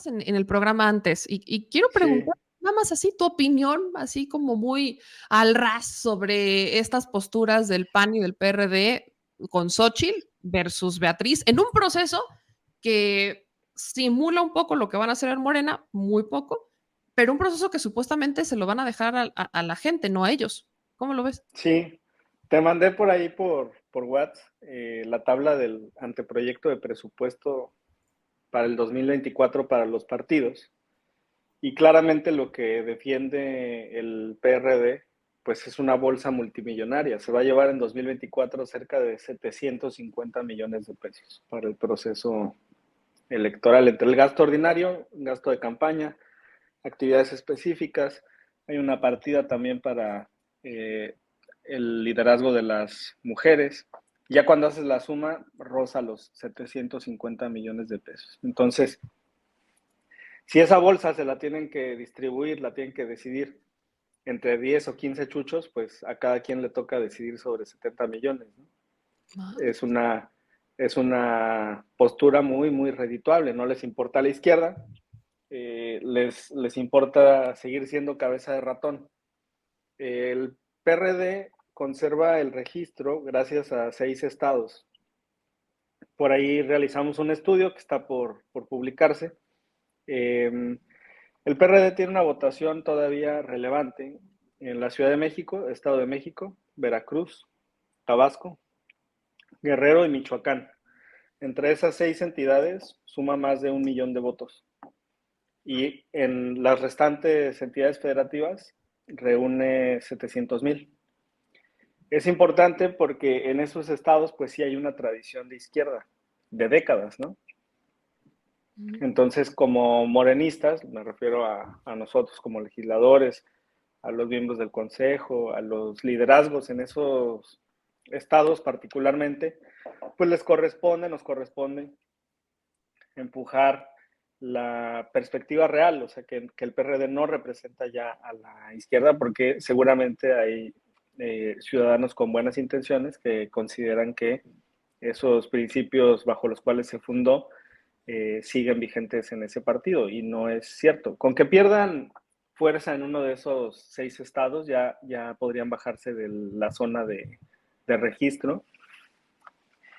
mencionabas en el programa antes, y quiero Sí, preguntar nada más así tu opinión, así como muy al ras sobre estas posturas del PAN y del PRD con Xóchitl versus Beatriz, en un proceso que simula un poco lo que van a hacer en Morena, muy poco, pero un proceso que supuestamente se lo van a dejar a la gente, no a ellos. ¿Cómo lo ves? sí. Te mandé por ahí por WhatsApp la tabla del anteproyecto de presupuesto para el 2024 para los partidos. Y claramente lo que defiende el PRD, pues es una bolsa multimillonaria. Se va a llevar en 2024 cerca de 750 millones de pesos para el proceso electoral, entre el gasto ordinario, gasto de campaña, actividades específicas. Hay una partida también para eh, el liderazgo de las mujeres. Ya cuando haces la suma, roza los 750 millones de pesos. Entonces, si esa bolsa se la tienen que distribuir, la tienen que decidir entre 10 o 15 chuchos, pues a cada quien le toca decidir sobre 70 millones, ¿no? Es Madres. una, es una postura muy, muy redituable. No les importa la izquierda, les importa seguir siendo cabeza de ratón. El PRD conserva el registro gracias a 6 estados. Por ahí realizamos un estudio que está por publicarse. El PRD tiene una votación todavía relevante en la Ciudad de México, Estado de México, Veracruz, Tabasco, Guerrero y Michoacán. Entre esas 6 entidades suma más de 1 millón de votos. Y en las restantes entidades federativas reúne 700,000. Es importante porque en esos estados pues sí hay una tradición de izquierda, de décadas, ¿no? Mm. Entonces, como morenistas, me refiero a nosotros como legisladores, a los miembros del consejo, a los liderazgos en esos estados particularmente, pues nos corresponde empujar la perspectiva real, o sea, que el PRD no representa ya a la izquierda porque seguramente hay ciudadanos con buenas intenciones que consideran que esos principios bajo los cuales se fundó siguen vigentes en ese partido y no es cierto. Con que pierdan fuerza en uno de esos 6 estados ya podrían bajarse de la zona de registro.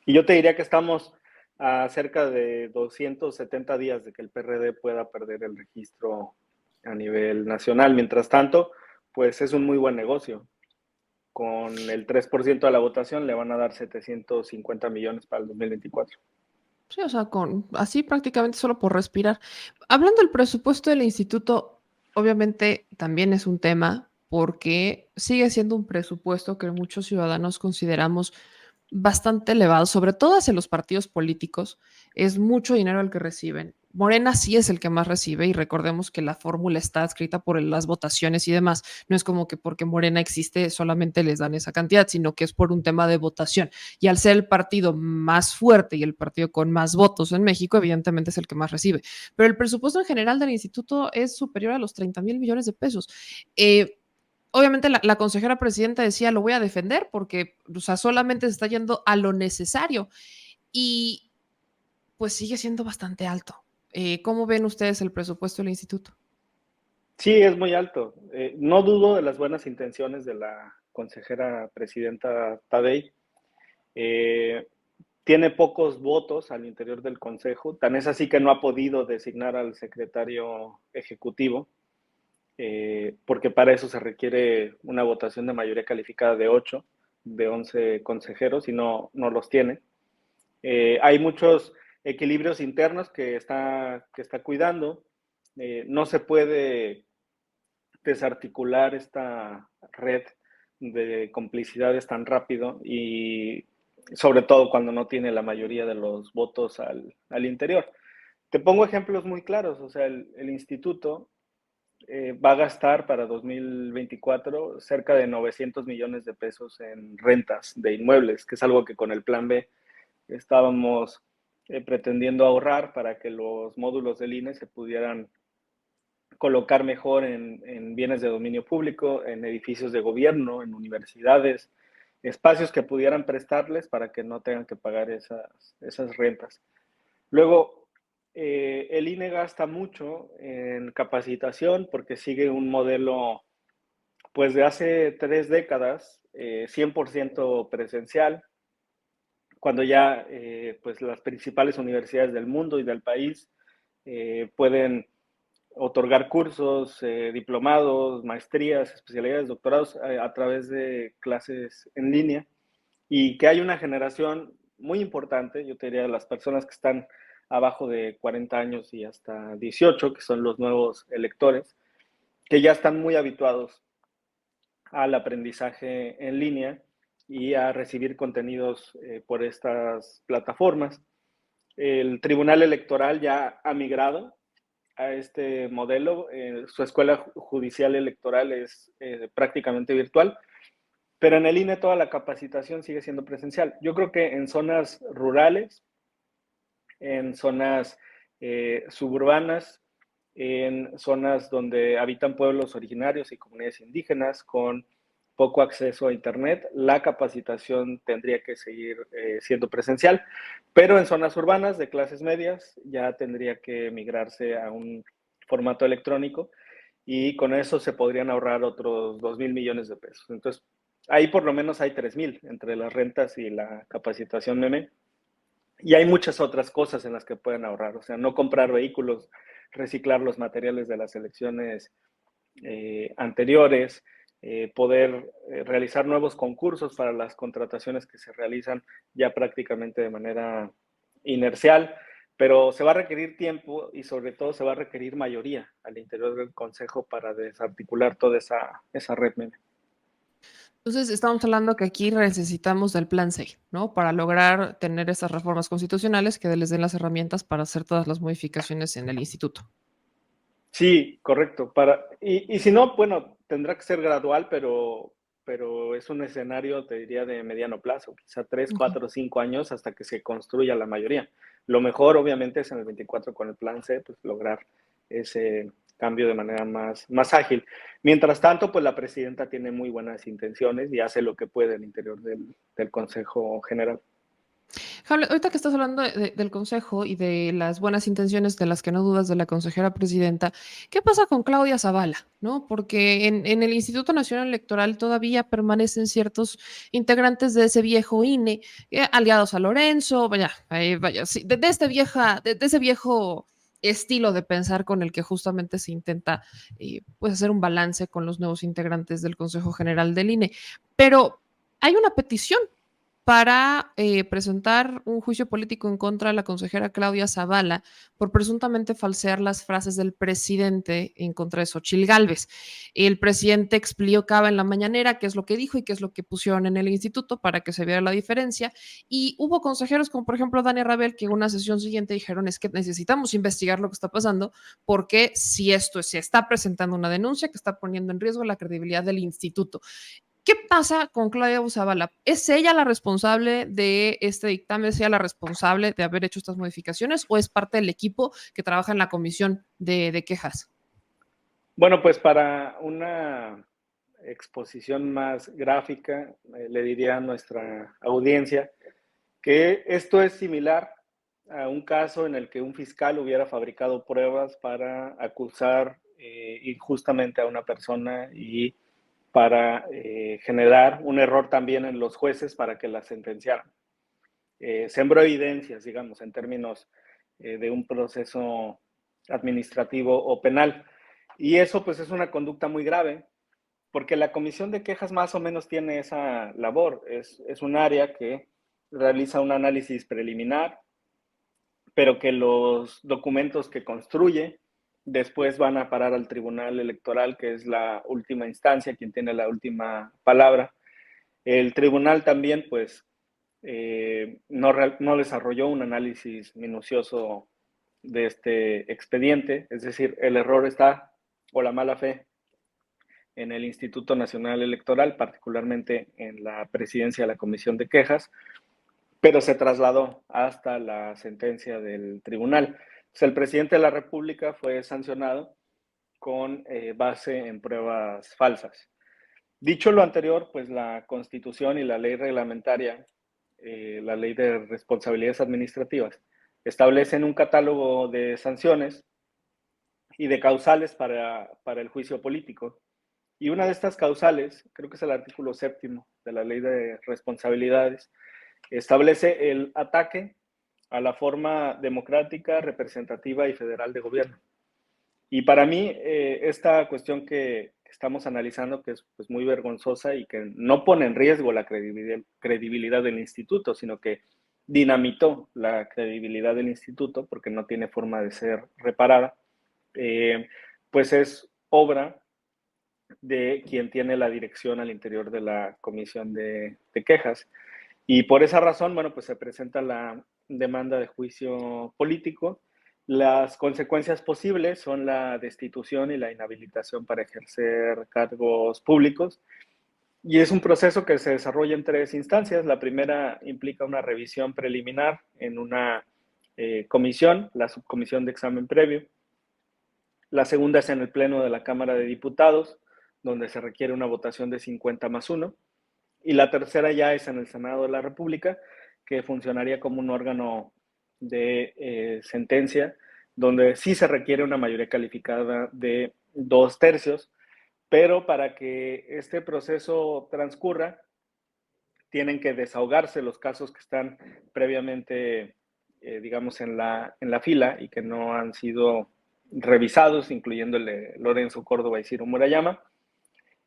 Y yo te diría que estamos a cerca de 270 días de que el PRD pueda perder el registro a nivel nacional. Mientras tanto, pues es un muy buen negocio. Con el 3% de la votación le van a dar 750 millones para el 2024. Sí, o sea, con así prácticamente solo por respirar. Hablando del presupuesto del instituto, obviamente también es un tema porque sigue siendo un presupuesto que muchos ciudadanos consideramos bastante elevado, sobre todo hacia los partidos políticos. Es mucho dinero el que reciben. Morena sí es el que más recibe y recordemos que la fórmula está escrita por las votaciones y demás. No es como que porque Morena existe solamente les dan esa cantidad, sino que es por un tema de votación. Y al ser el partido más fuerte y el partido con más votos en México, evidentemente es el que más recibe. Pero el presupuesto en general del instituto es superior a los 30,000 millones de pesos. Obviamente la consejera presidenta decía, lo voy a defender porque, o sea, solamente se está yendo a lo necesario y pues sigue siendo bastante alto. ¿Cómo ven ustedes el presupuesto del instituto? Sí, es muy alto. No dudo de las buenas intenciones de la consejera presidenta Tadei. Eh, Tiene pocos votos al interior del consejo, tan es así que no ha podido designar al secretario ejecutivo, porque para eso se requiere una votación de mayoría calificada de 8 de 11 consejeros y no los tiene. Hay muchos equilibrios internos que está cuidando. No se puede desarticular esta red de complicidades tan rápido y sobre todo cuando no tiene la mayoría de los votos al interior. Te pongo ejemplos muy claros, o sea, el instituto va a gastar para 2024 cerca de 900 millones de pesos en rentas de inmuebles, que es algo que con el plan B estábamos pretendiendo ahorrar para que los módulos del INE se pudieran colocar mejor en bienes de dominio público, en edificios de gobierno, en universidades, espacios que pudieran prestarles para que no tengan que pagar esas rentas. Luego, el INE gasta mucho en capacitación porque sigue un modelo, pues de hace 3 décadas, 100% presencial, cuando ya pues las principales universidades del mundo y del país pueden otorgar cursos, diplomados, maestrías, especialidades, doctorados a través de clases en línea, y que hay una generación muy importante, yo te diría de las personas que están abajo de 40 años y hasta 18, que son los nuevos electores, que ya están muy habituados al aprendizaje en línea y a recibir contenidos por estas plataformas. El Tribunal Electoral ya ha migrado a este modelo. Su escuela judicial electoral es prácticamente virtual, pero en el INE toda la capacitación sigue siendo presencial. Yo creo que en zonas rurales, en zonas suburbanas, en zonas donde habitan pueblos originarios y comunidades indígenas con poco acceso a Internet, la capacitación tendría que seguir siendo presencial, pero en zonas urbanas de clases medias ya tendría que migrarse a un formato electrónico, y con eso se podrían ahorrar otros 2,000 millones de pesos. Entonces, ahí por lo menos hay 3,000 entre las rentas y la capacitación meme. Y hay muchas otras cosas en las que pueden ahorrar, o sea, no comprar vehículos, reciclar los materiales de las elecciones anteriores, poder realizar nuevos concursos para las contrataciones que se realizan ya prácticamente de manera inercial, pero se va a requerir tiempo y sobre todo se va a requerir mayoría al interior del Consejo para desarticular toda esa red. Entonces, estamos hablando que aquí necesitamos del plan C, ¿no? Para lograr tener esas reformas constitucionales que les den las herramientas para hacer todas las modificaciones en el instituto. Sí, correcto. Y si no, bueno, tendrá que ser gradual, pero es un escenario, te diría, de mediano plazo, quizá 3, 4, 5 años hasta que se construya la mayoría. Lo mejor, obviamente, es en el 24 con el plan C, pues lograr ese cambio de manera más ágil. Mientras tanto, pues la presidenta tiene muy buenas intenciones y hace lo que puede al interior del Consejo General. Jable, ahorita que estás hablando del consejo y de las buenas intenciones de las que no dudas de la consejera presidenta, ¿qué pasa con Claudia Zavala? ¿No? Porque en el Instituto Nacional Electoral todavía permanecen ciertos integrantes de ese viejo INE, aliados a Lorenzo, vaya, sí, de ese viejo estilo de pensar con el que justamente se intenta pues hacer un balance con los nuevos integrantes del Consejo General del INE. Pero hay una petición para presentar un juicio político en contra de la consejera Claudia Zavala por presuntamente falsear las frases del presidente en contra de Xochitl Gálvez. El presidente explicaba en la mañanera qué es lo que dijo y qué es lo que pusieron en el instituto para que se viera la diferencia. Y hubo consejeros como por ejemplo Dani Rabel que en una sesión siguiente dijeron es que necesitamos investigar lo que está pasando porque si esto se está presentando una denuncia que está poniendo en riesgo la credibilidad del instituto. ¿Qué pasa con Claudia Zavala? ¿Es ella la responsable de este dictamen? ¿Es ella la responsable de haber hecho estas modificaciones o es parte del equipo que trabaja en la comisión de quejas? Bueno, pues para una exposición más gráfica, le diría a nuestra audiencia que esto es similar a un caso en el que un fiscal hubiera fabricado pruebas para acusar injustamente a una persona y para generar un error también en los jueces para que la sentenciaran. Sembró evidencias, digamos, en términos de un proceso administrativo o penal. Y eso pues es una conducta muy grave, porque la comisión de quejas más o menos tiene esa labor. Es un área que realiza un análisis preliminar, pero que los documentos que construye después van a parar al Tribunal Electoral, que es la última instancia, quien tiene la última palabra. El tribunal también, pues, no desarrolló un análisis minucioso de este expediente, es decir, el error está, o la mala fe, en el Instituto Nacional Electoral, particularmente en la presidencia de la Comisión de Quejas, pero se trasladó hasta la sentencia del tribunal. Pues el presidente de la República fue sancionado con base en pruebas falsas. Dicho lo anterior, pues la Constitución y la ley reglamentaria, la ley de responsabilidades administrativas, establecen un catálogo de sanciones y de causales para el juicio político. Y una de estas causales, creo que es el artículo 7º de la Ley de Responsabilidades, establece el ataque a la forma democrática, representativa y federal de gobierno. Y para mí, esta cuestión que estamos analizando, que es pues, muy vergonzosa y que no pone en riesgo la credibilidad del instituto, sino que dinamitó la credibilidad del instituto porque no tiene forma de ser reparada, pues es obra de quien tiene la dirección al interior de la comisión de quejas. Y por esa razón, bueno, pues se presenta la demanda de juicio político. Las consecuencias posibles son la destitución y la inhabilitación para ejercer cargos públicos. Y es un proceso que se desarrolla en 3 instancias. La primera implica una revisión preliminar en una comisión, la subcomisión de examen previo. La segunda es en el Pleno de la Cámara de Diputados, donde se requiere una votación de 50+1. Y la tercera ya es en el Senado de la República, que funcionaría como un órgano de sentencia, donde sí se requiere una mayoría calificada de 2/3, pero para que este proceso transcurra, tienen que desahogarse los casos que están previamente, digamos, en la fila y que no han sido revisados, incluyendo el de Lorenzo Córdoba y Ciro Murayama.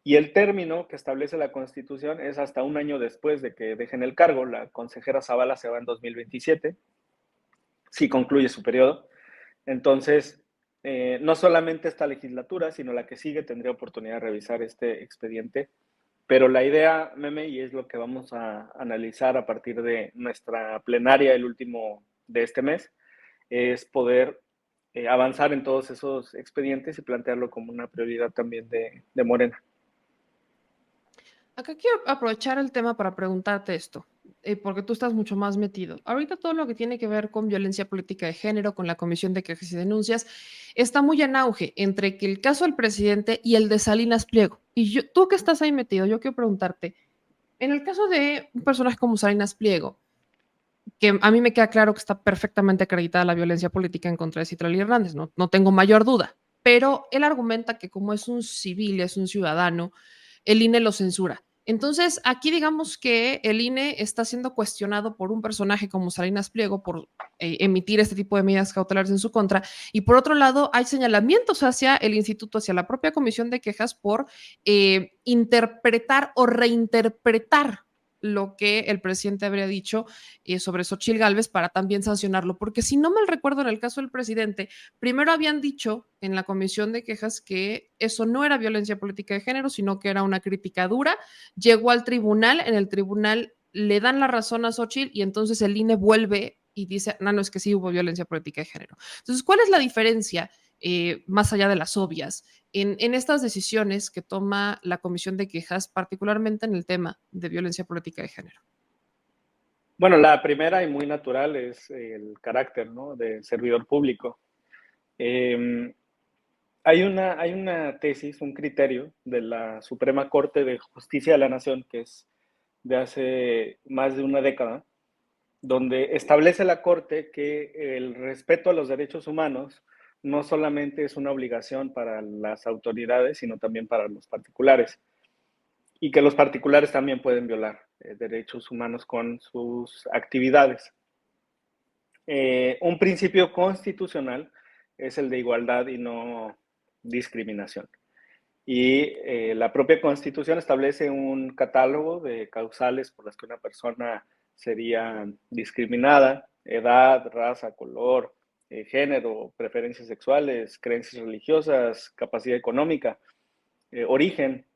Y el término que establece la Constitución es hasta un año después de que dejen el cargo. La consejera Zavala se va en 2027, si concluye su periodo. Entonces, no solamente esta legislatura, sino la que sigue tendría oportunidad de revisar este expediente. Pero la idea, Meme, y es lo que vamos a analizar a partir de nuestra plenaria, el último de este mes, es poder avanzar en todos esos expedientes y plantearlo como una prioridad también de Morena. Acá quiero aprovechar el tema para preguntarte esto, porque tú estás mucho más metido. Ahorita todo lo que tiene que ver con violencia política de género, con la Comisión de Quejas y Denuncias, está muy en auge entre que el caso del presidente y el de Salinas Pliego. Y tú que estás ahí metido, yo quiero preguntarte, en el caso de un personaje como Salinas Pliego, que a mí me queda claro que está perfectamente acreditada la violencia política en contra de Citlali Hernández, no tengo mayor duda, pero él argumenta que como es un civil, es un ciudadano, el INE lo censura. Entonces, aquí digamos que el INE está siendo cuestionado por un personaje como Salinas Pliego por emitir este tipo de medidas cautelares en su contra. Y por otro lado, hay señalamientos hacia el instituto, hacia la propia comisión de quejas por interpretar o reinterpretar lo que el presidente habría dicho sobre Xochitl Gálvez para también sancionarlo, porque si no mal recuerdo en el caso del presidente, primero habían dicho en la comisión de quejas que eso no era violencia política de género, sino que era una crítica dura, llegó al tribunal, en el tribunal le dan la razón a Xochitl y entonces el INE vuelve y dice, no, es que sí hubo violencia política de género. Entonces, ¿cuál es la diferencia, más allá de las obvias, en estas decisiones que toma la comisión de quejas, particularmente en el tema de violencia política de género? Bueno, la primera y muy natural es el carácter, ¿no?, de servidor público. Eh, hay una tesis, un criterio de la Suprema Corte de Justicia de la Nación, que es de hace más de una década, donde establece la Corte que el respeto a los derechos humanos no solamente es una obligación para las autoridades, sino también para los particulares, y que los particulares también pueden violar derechos humanos con sus actividades. Un principio constitucional es el de igualdad y no discriminación. Y la propia Constitución establece un catálogo de causales por las que una persona sería discriminada: edad, raza, color, género, preferencias sexuales, creencias religiosas, capacidad económica, origen,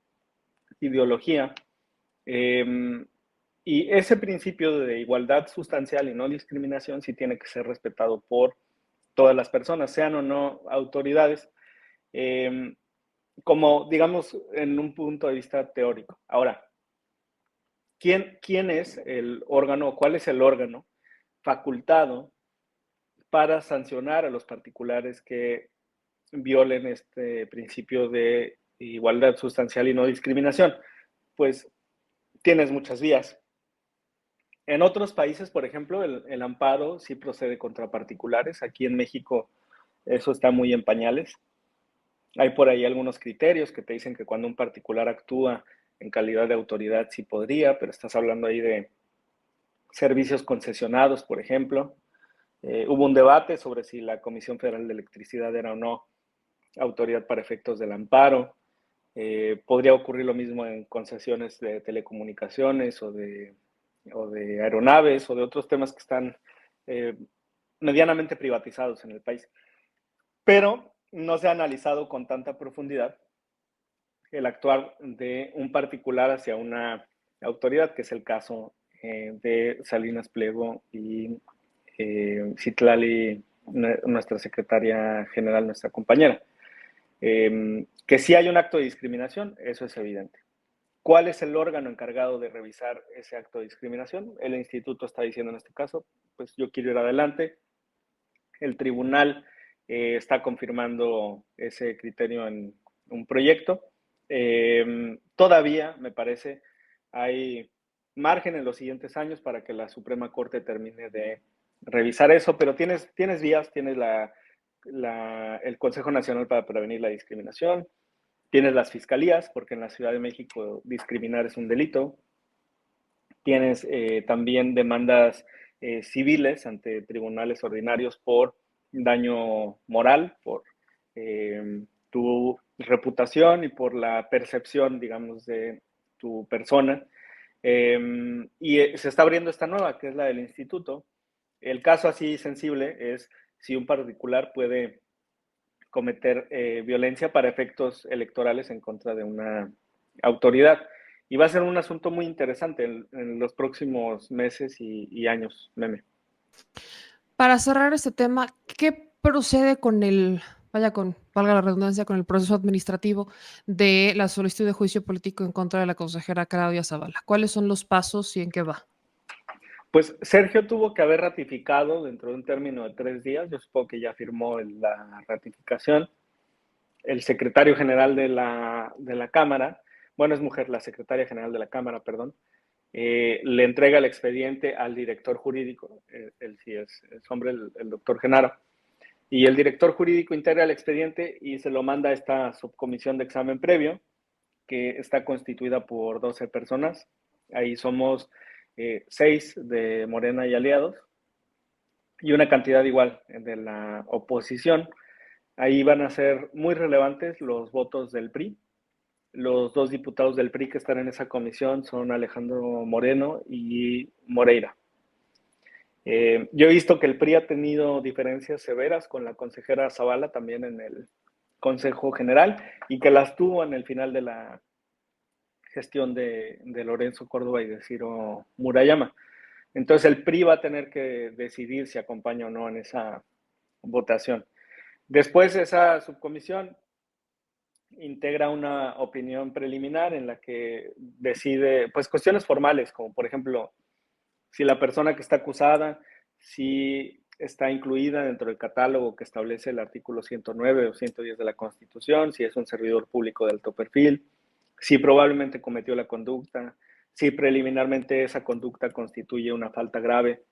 ideología. Y ese principio de igualdad sustancial y no discriminación sí tiene que ser respetado por todas las personas, sean o no autoridades. Como, digamos, en un punto de vista teórico. Ahora, ¿quién es el órgano, cuál es el órgano facultado para sancionar a los particulares que violen este principio de igualdad sustancial y no discriminación? Pues tienes muchas vías. En otros países, por ejemplo, el amparo sí procede contra particulares. Aquí en México eso está muy en pañales. Hay por ahí algunos criterios que te dicen que cuando un particular actúa en calidad de autoridad sí podría, pero estás hablando ahí de servicios concesionados, por ejemplo. Hubo un debate sobre si la Comisión Federal de Electricidad era o no autoridad para efectos del amparo. Podría ocurrir lo mismo en concesiones de telecomunicaciones o de aeronaves o de otros temas que están eh, medianamente privatizados en el país. Pero no se ha analizado con tanta profundidad el actuar de un particular hacia una autoridad, que es el caso de Salinas Pliego y Citlali, nuestra secretaria general, nuestra compañera. Que sí hay un acto de discriminación, eso es evidente. ¿Cuál es el órgano encargado de revisar ese acto de discriminación? El instituto está diciendo en este caso, pues yo quiero ir adelante. El tribunal está confirmando ese criterio en un proyecto. Todavía, me parece, hay margen en los siguientes años para que la Suprema Corte termine de revisar eso, pero tienes vías, tienes el Consejo Nacional para Prevenir la Discriminación, tienes las fiscalías, porque en la Ciudad de México discriminar es un delito, tienes también demandas civiles ante tribunales ordinarios por daño moral, por tu reputación y por la percepción, digamos, de tu persona. Y se está abriendo esta nueva, que es la del instituto. El caso así sensible es si un particular puede cometer violencia para efectos electorales en contra de una autoridad. Y va a ser un asunto muy interesante en los próximos meses y años, Meme. Para cerrar este tema, ¿qué procede con valga la redundancia, con el proceso administrativo de la solicitud de juicio político en contra de la consejera Claudia Zavala? ¿Cuáles son los pasos y en qué va? Pues Sergio tuvo que haber ratificado dentro de un término de 3 días, yo supongo que ya firmó la ratificación, el secretario general de la Cámara, bueno, es mujer, la secretaria general de la Cámara, perdón, le entrega el expediente al director jurídico, él sí es hombre, el doctor Genaro, y el director jurídico integra el expediente y se lo manda a esta subcomisión de examen previo, que está constituida por 12 personas. Ahí somos 6 de Morena y aliados y una cantidad igual de la oposición. Ahí van a ser muy relevantes los votos del PRI. Los dos diputados del PRI que están en esa comisión son Alejandro Moreno y Moreira. Yo he visto que el PRI ha tenido diferencias severas con la consejera Zavala también en el Consejo General y que las tuvo en el final de la gestión de Lorenzo Córdoba y de Ciro Murayama. Entonces el PRI va a tener que decidir si acompaña o no en esa votación. Después esa subcomisión integra una opinión preliminar en la que decide pues cuestiones formales, como por ejemplo si la persona que está acusada, si está incluida dentro del catálogo que establece el artículo 109 o 110 de la Constitución, si es un servidor público de alto perfil, si probablemente cometió la conducta, si preliminarmente esa conducta constituye una falta grave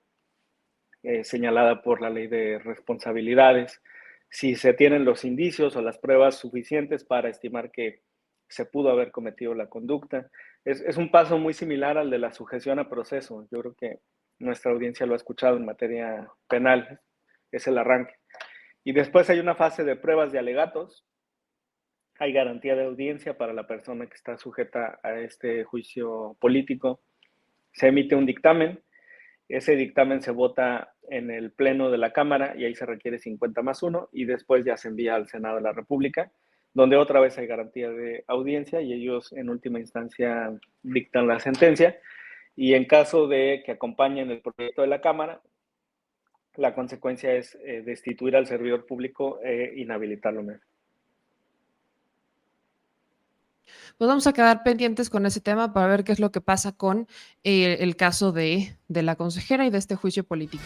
señalada por la ley de responsabilidades, si se tienen los indicios o las pruebas suficientes para estimar que se pudo haber cometido la conducta. Es un paso muy similar al de la sujeción a proceso. Yo creo que nuestra audiencia lo ha escuchado en materia penal, es el arranque. Y después hay una fase de pruebas de alegatos, hay garantía de audiencia para la persona que está sujeta a este juicio político, se emite un dictamen, ese dictamen se vota en el Pleno de la Cámara y ahí se requiere 50+1 y después ya se envía al Senado de la República, donde otra vez hay garantía de audiencia y ellos en última instancia dictan la sentencia y en caso de que acompañen el proyecto de la Cámara, la consecuencia es destituir al servidor público e inhabilitarlo. Pues vamos a quedar pendientes con ese tema para ver qué es lo que pasa con el caso de la consejera y de este juicio político.